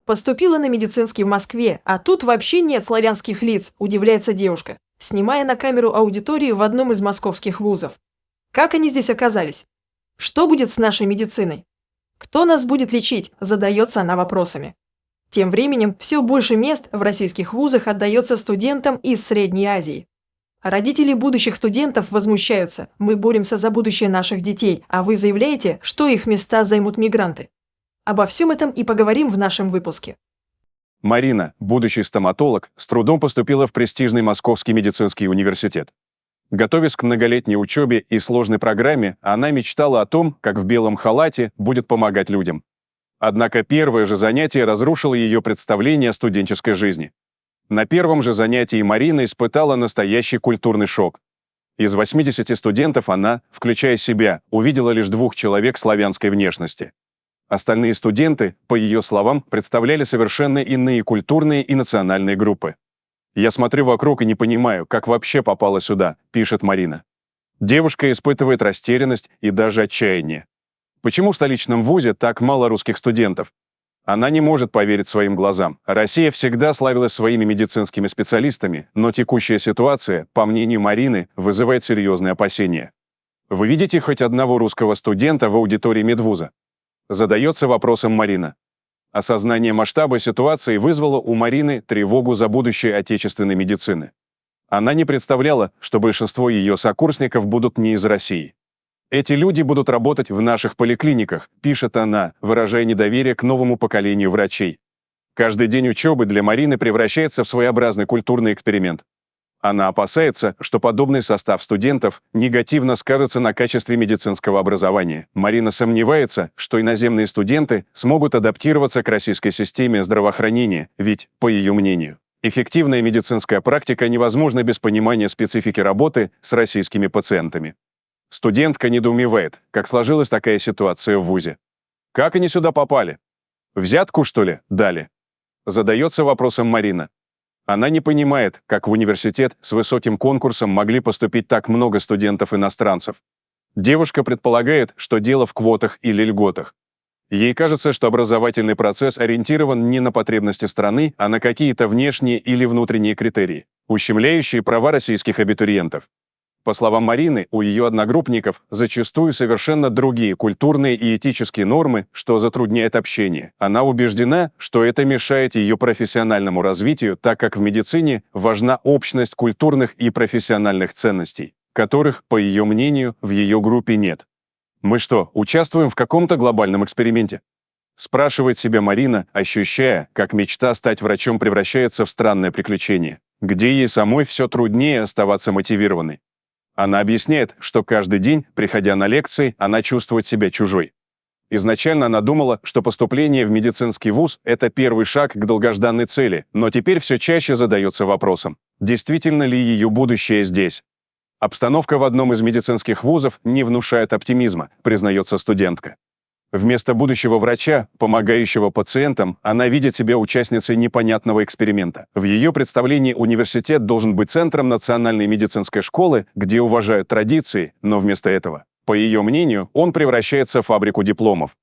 Поступила на медицинский в Москве, а тут вообще нет славянских лиц, удивляется девушка, снимая на камеру аудиторию в одном из московских вузов. Как они здесь оказались? Что будет с нашей медициной? Кто нас будет лечить? Задается она вопросами. Тем временем все больше мест в российских вузах отдается студентам из Средней Азии. Родители будущих студентов возмущаются. Мы боремся за будущее наших детей, а вы заявляете, что их места займут мигранты. Обо всем этом и поговорим в нашем выпуске. Марина, будущий стоматолог, с трудом поступила в престижный Московский медицинский университет. Готовясь к многолетней учебе и сложной программе, она мечтала о том, как в белом халате будет помогать людям. Однако первое же занятие разрушило ее представление о студенческой жизни. На первом же занятии Марина испытала настоящий культурный шок. Из 80 студентов она, включая себя, увидела лишь 2 человек славянской внешности. Остальные студенты, по ее словам, представляли совершенно иные культурные и национальные группы. «Я смотрю вокруг и не понимаю, как вообще попала сюда», — пишет Марина. Девушка испытывает растерянность и даже отчаяние. Почему в столичном вузе так мало русских студентов? Она не может поверить своим глазам. Россия всегда славилась своими медицинскими специалистами, но текущая ситуация, по мнению Марины, вызывает серьезные опасения. «Вы видите хоть одного русского студента в аудитории медвуза?» Задается вопросом Марина. Осознание масштаба ситуации вызвало у Марины тревогу за будущее отечественной медицины. Она не представляла, что большинство ее сокурсников будут не из России. «Эти люди будут работать в наших поликлиниках», пишет она, выражая недоверие к новому поколению врачей. Каждый день учебы для Марины превращается в своеобразный культурный эксперимент. Она опасается, что подобный состав студентов негативно скажется на качестве медицинского образования. Марина сомневается, что иноземные студенты смогут адаптироваться к российской системе здравоохранения, ведь, по ее мнению, эффективная медицинская практика невозможна без понимания специфики работы с российскими пациентами. Студентка недоумевает, как сложилась такая ситуация в вузе. Как они сюда попали? Взятку, что ли, дали? Задается вопросом Марина. Она не понимает, как в университет с высоким конкурсом могли поступить так много студентов-иностранцев. Девушка предполагает, что дело в квотах или льготах. Ей кажется, что образовательный процесс ориентирован не на потребности страны, а на какие-то внешние или внутренние критерии, ущемляющие права российских абитуриентов. По словам Марины, у ее одногруппников зачастую совершенно другие культурные и этические нормы, что затрудняет общение. Она убеждена, что это мешает ее профессиональному развитию, так как в медицине важна общность культурных и профессиональных ценностей, которых, по ее мнению, в ее группе нет. «Мы что, участвуем в каком-то глобальном эксперименте?» Спрашивает себя Марина, ощущая, как мечта стать врачом превращается в странное приключение, где ей самой все труднее оставаться мотивированной. Она объясняет, что каждый день, приходя на лекции, она чувствует себя чужой. Изначально она думала, что поступление в медицинский вуз – это первый шаг к долгожданной цели, но теперь все чаще задается вопросом, действительно ли ее будущее здесь. Обстановка в одном из медицинских вузов не внушает оптимизма, признается студентка. Вместо будущего врача, помогающего пациентам, она видит себя участницей непонятного эксперимента. В ее представлении университет должен быть центром национальной медицинской школы, где уважают традиции, но вместо этого, по ее мнению, он превращается в фабрику дипломов.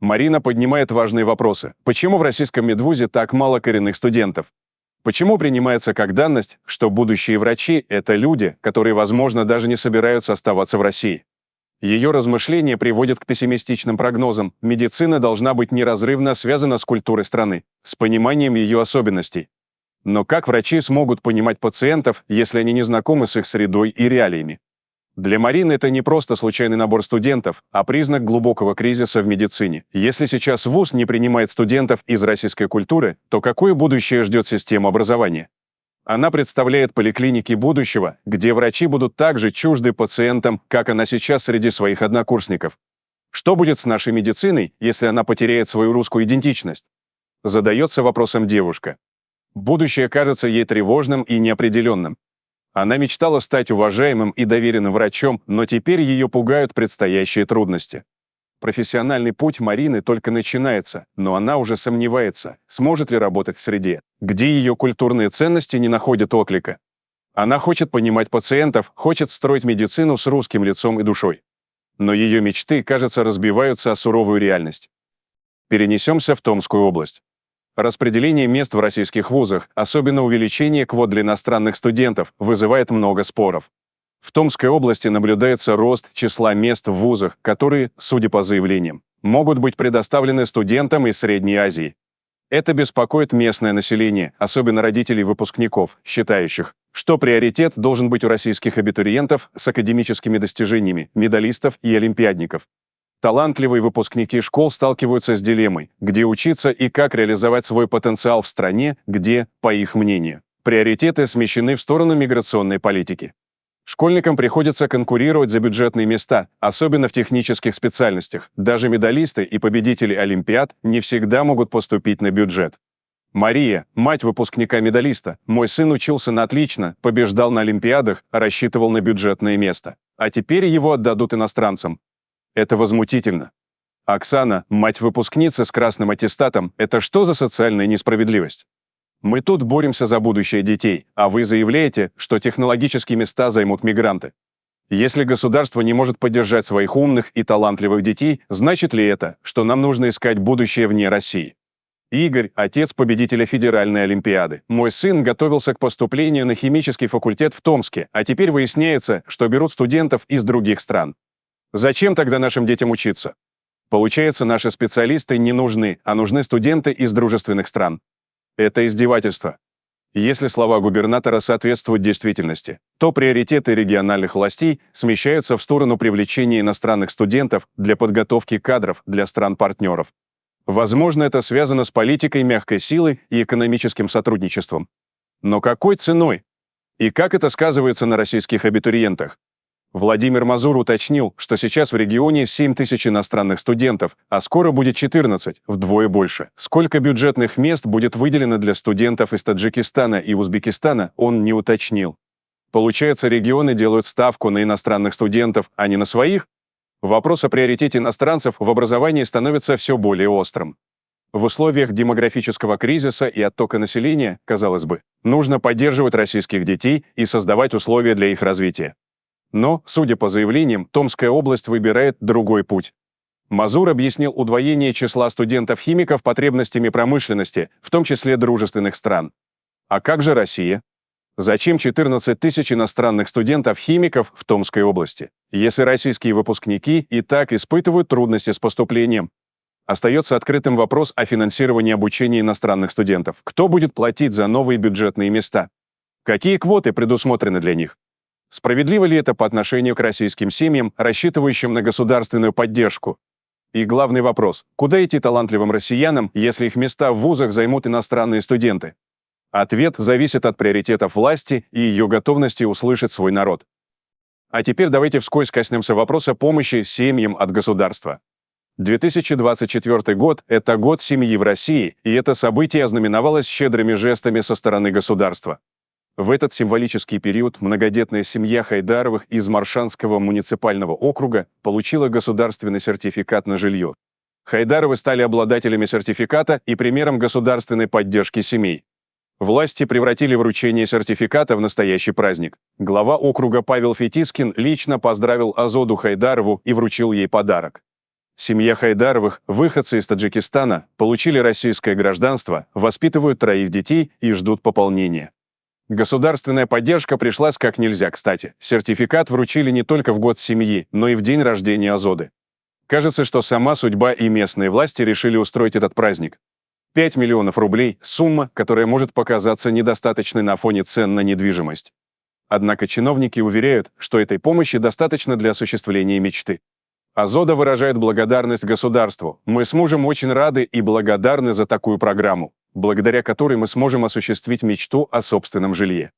Марина поднимает важные вопросы. Почему в российском медвузе так мало коренных студентов? Почему принимается как данность, что будущие врачи – это люди, которые, возможно, даже не собираются оставаться в России? Ее размышления приводят к пессимистичным прогнозам. Медицина должна быть неразрывно связана с культурой страны, с пониманием ее особенностей. Но как врачи смогут понимать пациентов, если они не знакомы с их средой и реалиями? Для Марины это не просто случайный набор студентов, а признак глубокого кризиса в медицине. Если сейчас вуз не принимает студентов из российской культуры, то какое будущее ждет систему образования? Она представляет поликлиники будущего, где врачи будут так же чужды пациентам, как она сейчас среди своих однокурсников. Что будет с нашей медициной, если она потеряет свою русскую идентичность? Задается вопросом девушка. Будущее кажется ей тревожным и неопределенным. Она мечтала стать уважаемым и доверенным врачом, но теперь ее пугают предстоящие трудности. Профессиональный путь Марины только начинается, но она уже сомневается, сможет ли работать в среде, где ее культурные ценности не находят отклика. Она хочет понимать пациентов, хочет строить медицину с русским лицом и душой. Но ее мечты, кажется, разбиваются о суровую реальность. Перенесемся в Томскую область. Распределение мест в российских вузах, особенно увеличение квот для иностранных студентов, вызывает много споров. В Томской области наблюдается рост числа мест в вузах, которые, судя по заявлениям, могут быть предоставлены студентам из Средней Азии. Это беспокоит местное население, особенно родителей выпускников, считающих, что приоритет должен быть у российских абитуриентов с академическими достижениями, медалистов и олимпиадников. Талантливые выпускники школ сталкиваются с дилеммой, где учиться и как реализовать свой потенциал в стране, где, по их мнению, приоритеты смещены в сторону миграционной политики. Школьникам приходится конкурировать за бюджетные места, особенно в технических специальностях. Даже медалисты и победители олимпиад не всегда могут поступить на бюджет. Мария, мать выпускника-медалиста, мой сын учился на отлично, побеждал на олимпиадах, рассчитывал на бюджетное место. А теперь его отдадут иностранцам. Это возмутительно. Оксана, мать выпускницы с красным аттестатом, это что за социальная несправедливость? Мы тут боремся за будущее детей, а вы заявляете, что технологические места займут мигранты. Если государство не может поддержать своих умных и талантливых детей, значит ли это, что нам нужно искать будущее вне России? Игорь, отец победителя федеральной олимпиады. Мой сын готовился к поступлению на химический факультет в Томске, а теперь выясняется, что берут студентов из других стран. Зачем тогда нашим детям учиться? Получается, наши специалисты не нужны, а нужны студенты из дружественных стран. Это издевательство. Если слова губернатора соответствуют действительности, то приоритеты региональных властей смещаются в сторону привлечения иностранных студентов для подготовки кадров для стран-партнеров. Возможно, это связано с политикой мягкой силы и экономическим сотрудничеством. Но какой ценой? И как это сказывается на российских абитуриентах? Владимир Мазур уточнил, что сейчас в регионе 7 тысяч иностранных студентов, а скоро будет 14, вдвое больше. Сколько бюджетных мест будет выделено для студентов из Таджикистана и Узбекистана, он не уточнил. Получается, регионы делают ставку на иностранных студентов, а не на своих? Вопрос о приоритете иностранцев в образовании становится все более острым. В условиях демографического кризиса и оттока населения, казалось бы, нужно поддерживать российских детей и создавать условия для их развития. Но, судя по заявлениям, Томская область выбирает другой путь. Мазур объяснил удвоение числа студентов-химиков потребностями промышленности, в том числе дружественных стран. А как же Россия? Зачем 14 тысяч иностранных студентов-химиков в Томской области, если российские выпускники и так испытывают трудности с поступлением? Остается открытым вопрос о финансировании обучения иностранных студентов. Кто будет платить за новые бюджетные места? Какие квоты предусмотрены для них? Справедливо ли это по отношению к российским семьям, рассчитывающим на государственную поддержку? И главный вопрос – куда идти талантливым россиянам, если их места в вузах займут иностранные студенты? Ответ зависит от приоритетов власти и ее готовности услышать свой народ. А теперь давайте вскользь коснемся вопроса помощи семьям от государства. 2024 год – это год семьи в России, и это событие ознаменовалось щедрыми жестами со стороны государства. В этот символический период многодетная семья Хайдаровых из Моршанского муниципального округа получила государственный сертификат на жилье. Хайдаровы стали обладателями сертификата и примером государственной поддержки семей. Власти превратили вручение сертификата в настоящий праздник. Глава округа Павел Фетискин лично поздравил Азоду Хайдарову и вручил ей подарок. Семья Хайдаровых, выходцы из Таджикистана, получили российское гражданство, воспитывают 3 детей и ждут пополнения. Государственная поддержка пришлась как нельзя кстати. Сертификат вручили не только в год семьи, но и в день рождения Азоды. Кажется, что сама судьба и местные власти решили устроить этот праздник. 5 миллионов рублей – сумма, которая может показаться недостаточной на фоне цен на недвижимость. Однако чиновники уверяют, что этой помощи достаточно для осуществления мечты. Азода выражает благодарность государству. Мы с мужем очень рады и благодарны за такую программу, благодаря которой мы сможем осуществить мечту о собственном жилье.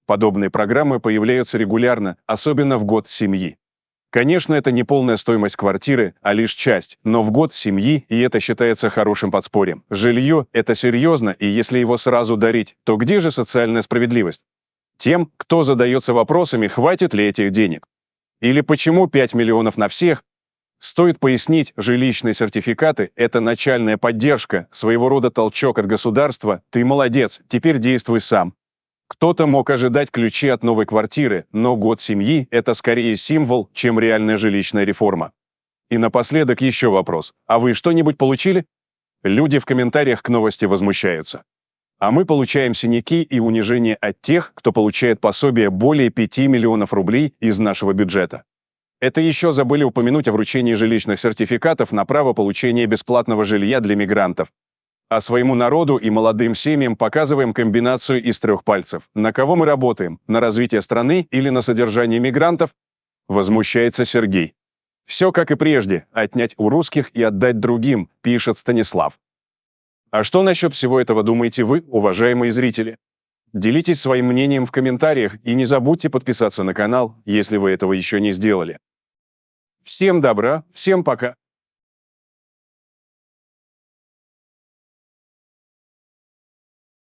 Подобные программы появляются регулярно, особенно в год семьи. Конечно, это не полная стоимость квартиры, а лишь часть, но в год семьи, и это считается хорошим подспорьем. Жилье – это серьезно, и если его сразу дарить, то где же социальная справедливость? Тем, кто задается вопросами, хватит ли этих денег. Или почему 5 миллионов на всех? Стоит пояснить, жилищные сертификаты – это начальная поддержка, своего рода толчок от государства. Ты молодец, теперь действуй сам. Кто-то мог ожидать ключи от новой квартиры, но год семьи – это скорее символ, чем реальная жилищная реформа. И напоследок еще вопрос. А вы что-нибудь получили? Люди в комментариях к новости возмущаются. А мы получаем синяки и унижение от тех, кто получает пособие более 5 миллионов рублей из нашего бюджета. Это еще забыли упомянуть о вручении жилищных сертификатов на право получения бесплатного жилья для мигрантов. А своему народу и молодым семьям показываем комбинацию из 3 пальцев. На кого мы работаем? На развитие страны или на содержание мигрантов? Возмущается Сергей. Все как и прежде, отнять у русских и отдать другим, пишет Станислав. А что насчет всего этого думаете вы, уважаемые зрители? Делитесь своим мнением в комментариях и не забудьте подписаться на канал, если вы этого еще не сделали. Всем добра, всем пока!